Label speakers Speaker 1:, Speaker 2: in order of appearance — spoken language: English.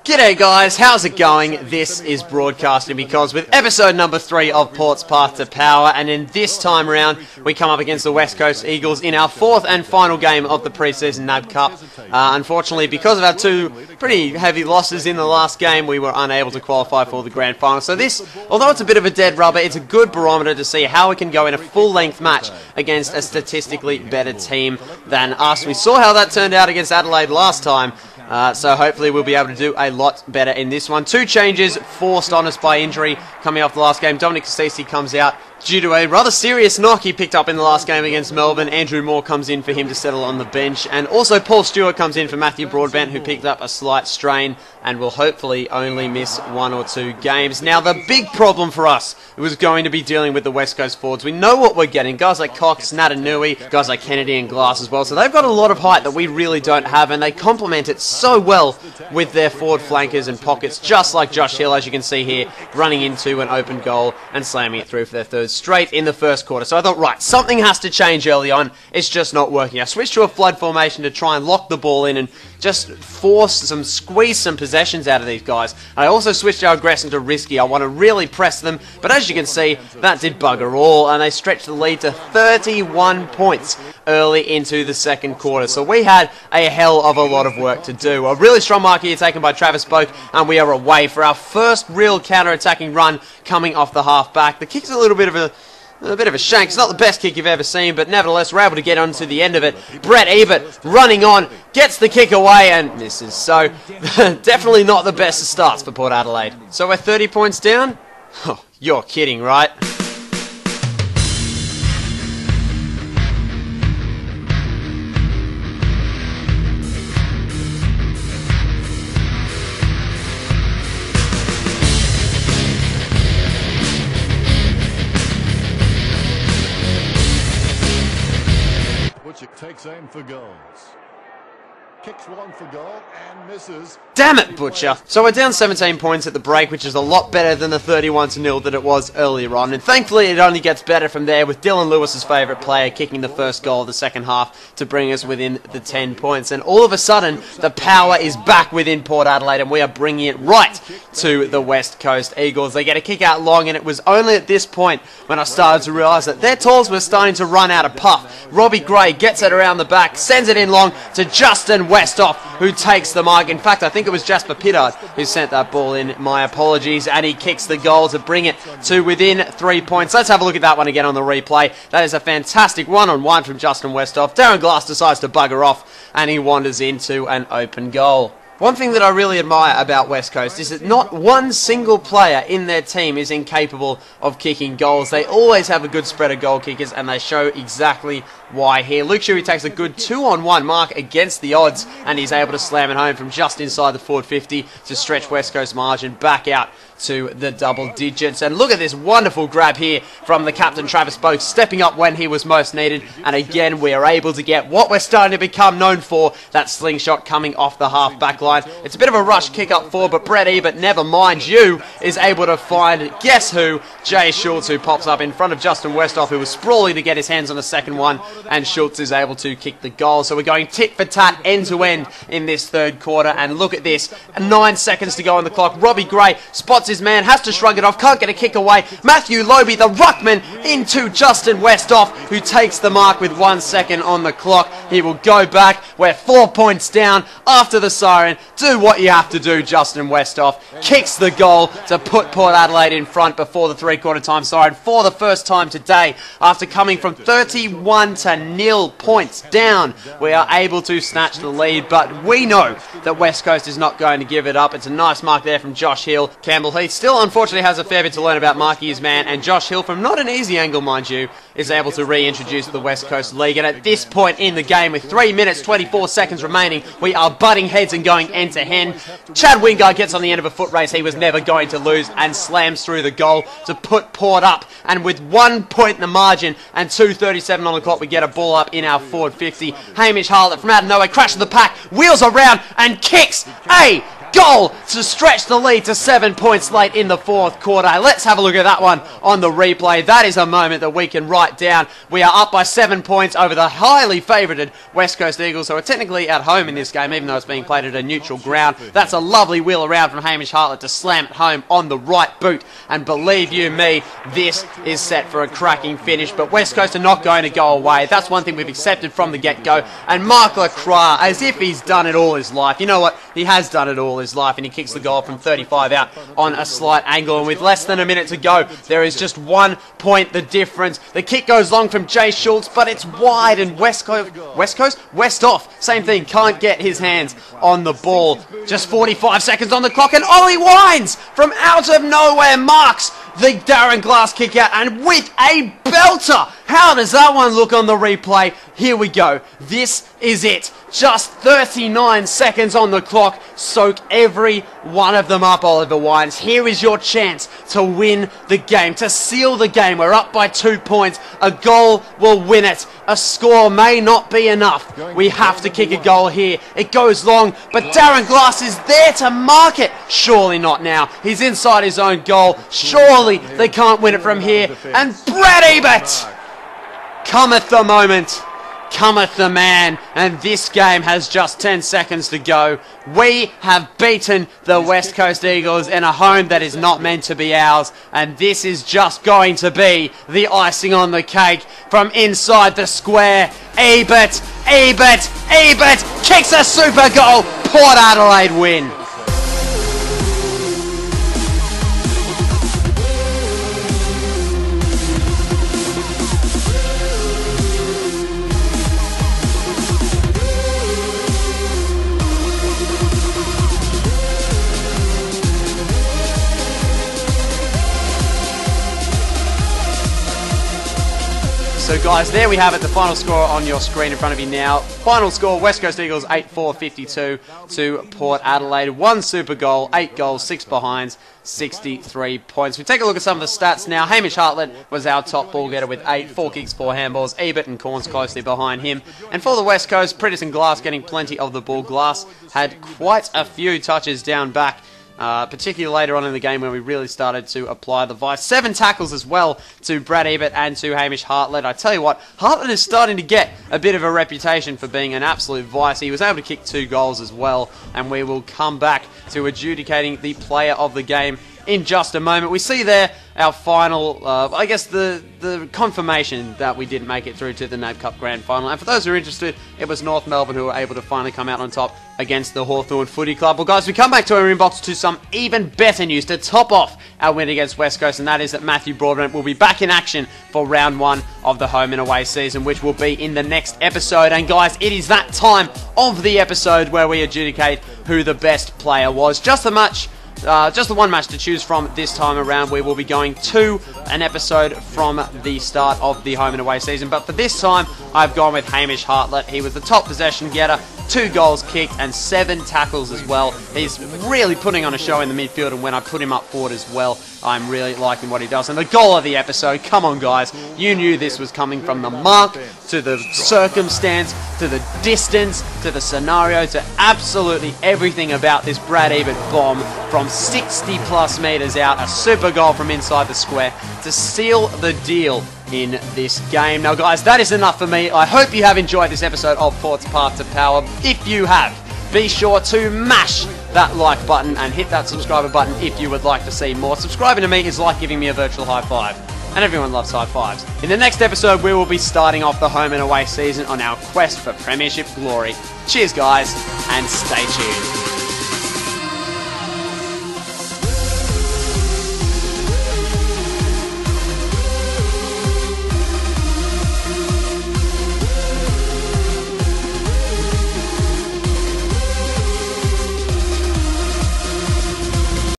Speaker 1: G'day guys, how's it going? This is Broadcasting Because with episode number 3 of Port's Path to Power, and in this time around we come up against the West Coast Eagles in our 4th and final game of the pre-season NAB Cup. Unfortunately, because of our 2 pretty heavy losses in the last game, we were unable to qualify for the grand final. So this, although it's a bit of a dead rubber, it's a good barometer to see how we can go in a full-length match against a statistically better team than us. We saw how that turned out against Adelaide last time. So hopefully we'll be able to do a lot better in this one. 2 changes forced on us by injury coming off the last game. Dominic Casisi comes out due to a rather serious knock he picked up in the last game against Melbourne. Andrew Moore comes in for him to settle on the bench. And also Paul Stewart comes in for Matthew Broadbent, who picked up a slight strain and will hopefully only miss 1 or 2 games. Now the big problem for us was going to be dealing with the West Coast forwards. We know what we're getting. Guys like Cox, Natanui, guys like Kennedy and Glass as well. So they've got a lot of height that we really don't have, and they complement it so well with their forward flankers and pockets, just like Josh Hill, as you can see here, running into an open goal and slamming it through for their 3rd straight in the first quarter. So I thought, right, something has to change early on. It's just not working. I switched to a flood formation to try and lock the ball in and just squeeze some possessions out of these guys. I also switched our aggression to risky. I want to really press them, but as you can see, that did bugger all, and they stretched the lead to 31 points early into the second quarter. So we had a hell of a lot of work to do. A really strong mark here taken by Travis Boak, and we are away for our first real counter-attacking run coming off the half-back. The kick's a little bit of a shank. It's not the best kick you've ever seen, but nevertheless, we're able to get onto the end of it. Brett Ebert running on, gets the kick away and misses. So, definitely not the best of starts for Port Adelaide. So we're 30 points down? Oh, you're kidding, right?
Speaker 2: Takes aim for goals. Kicks one for goal and misses.
Speaker 1: Damn it, Butcher! So we're down 17 points at the break, which is a lot better than the 31-0 that it was earlier on. And thankfully it only gets better from there, with Dylan Lewis's favourite player kicking the first goal of the second half to bring us within the 10 points. And all of a sudden, the power is back within Port Adelaide, and we are bringing it right to the West Coast Eagles. They get a kick out long, and it was only at this point when I started to realise that their tools were starting to run out of puff. Robbie Gray gets it around the back, sends it in long to Justin Westhoff, who takes the mark. In fact, I think it was Jasper Pittard who sent that ball in. My apologies. And he kicks the goal to bring it to within 3 points. Let's have a look at that one again on the replay. That is a fantastic one-on-one from Justin Westhoff. Darren Glass decides to bugger off, and he wanders into an open goal. One thing that I really admire about West Coast is that not one single player in their team is incapable of kicking goals. They always have a good spread of goal kickers, and they show exactly why here. Luke Shuey takes a good 2-on-1 mark against the odds, and he's able to slam it home from just inside the forward 50 to stretch West Coast margin back out to the double digits. And look at this wonderful grab here from the captain, Travis Boak, stepping up when he was most needed. And again, we are able to get what we're starting to become known for, that slingshot coming off the half-back line. It's a bit of a rush kick up forward, but Brett Ebert, never mind you, is able to find, guess who? Jay Schultz, who pops up in front of Justin Westhoff, who was sprawling to get his hands on the second one, and Schultz is able to kick the goal. So we're going tit for tat, end to end in this third quarter. And look at this, 9 seconds to go on the clock. Robbie Gray spots his man, has to shrug it off, can't get a kick away. Matthew Lobe, the ruckman, into Justin Westhoff, who takes the mark with 1 second on the clock. He will go back. We're 4 points down after the siren. Do what you have to do, Justin Westhoff. Kicks the goal to put Port Adelaide in front before the 3-quarter time siren for the first time today. After coming from 31-0 points down, we are able to snatch the lead, but we know that West Coast is not going to give it up. It's a nice mark there from Josh Hill. Campbell Heath still unfortunately has a fair bit to learn about marking his man, and Josh Hill, from not an easy angle mind you, is able to reintroduce the West Coast League. And at this point in the game, with 3 minutes 24 seconds remaining, we are butting heads and going end to end. Chad Wingard gets on the end of a foot race he was never going to lose and slams through the goal to put Port up. And with 1 point in the margin and 2:37 on the clock, we get a ball up in our forward 50. Hamish Harlett from out of nowhere crashes the pack, wheels around and kicks a goal to stretch the lead to 7 points late in the fourth quarter. Let's have a look at that one on the replay. That is a moment that we can write down. We are up by 7 points over the highly favoured West Coast Eagles, who are technically at home in this game, even though it's being played at a neutral ground. That's a lovely wheel around from Hamish Hartlett to slam it home on the right boot. And believe you me, this is set for a cracking finish. But West Coast are not going to go away. That's one thing we've accepted from the get-go. And Mark Lacroix, as if he's done it all his life. You know what? He has done it all his life, and he kicks the goal from 35 out on a slight angle. And with less than a minute to go, there is just 1 point the difference. The kick goes long from Jay Schultz, but it's wide, and West off. Same thing, can't get his hands on the ball. Just 45 seconds on the clock, and Ollie Wines from out of nowhere marks the Darren Glass kick out, and with a belter. How does that one look on the replay? Here we go. This is it. Just 39 seconds on the clock. Soak every one of them up, Oliver Wines. Here is your chance to win the game, to seal the game. We're up by 2 points. A goal will win it. A score may not be enough. We have to kick a goal here. It goes long, but Darren Glass is there to mark it. Surely not now. He's inside his own goal. Surely they can't win it from here. And Brad Ebert! Cometh the moment, cometh the man, and this game has just 10 seconds to go. We have beaten the West Coast Eagles in a home that is not meant to be ours, and this is just going to be the icing on the cake from inside the square. Ebert kicks a super goal. Port Adelaide win. So guys, there we have it, the final score on your screen in front of you now. Final score, West Coast Eagles 8-4-52 to Port Adelaide. 1 super goal, 8 goals, 6 behinds, 63 points. We take a look at some of the stats now. Hamish Hartlett was our top ball getter with 8, 4 kicks, 4 handballs. Ebert and Corns closely behind him. And for the West Coast, Pritis and Glass getting plenty of the ball. Glass had quite a few touches down back. Particularly later on in the game when we really started to apply the vice. 7 tackles as well to Brad Ebert and to Hamish Hartlett. I tell you what, Hartlett is starting to get a bit of a reputation for being an absolute vice. He was able to kick 2 goals as well, and we will come back to adjudicating the player of the game in just a moment. We see there our final, I guess the confirmation that we didn't make it through to the NAB Cup Grand Final. And for those who are interested, it was North Melbourne who were able to finally come out on top against the Hawthorn Footy Club. Well guys, we come back to our inbox to some even better news to top off our win against West Coast, and that is that Matthew Broadbent will be back in action for round 1 of the home and away season, which will be in the next episode. And guys, it is that time of the episode where we adjudicate who the best player was. Just the one match to choose from this time around. We will be going to an episode from the start of the home and away season, but for this time I've gone with Hamish Hartlett. He was the top possession getter, 2 goals kicked and 7 tackles as well. He's really putting on a show in the midfield, and when I put him up forward as well, I'm really liking what he does. And the goal of the episode, come on guys, you knew this was coming, from the mark to the circumstance to the distance to the scenario to absolutely everything about this Brad Ebert bomb from 60 plus metres out. A super goal from inside the square to seal the deal in this game. Now guys, that is enough for me. I hope you have enjoyed this episode of Port's Path to Power. If you have, be sure to mash that like button and hit that subscriber button if you would like to see more. Subscribing to me is like giving me a virtual high five, and everyone loves high fives. In the next episode, we will be starting off the home and away season on our quest for premiership glory. Cheers guys, and stay tuned.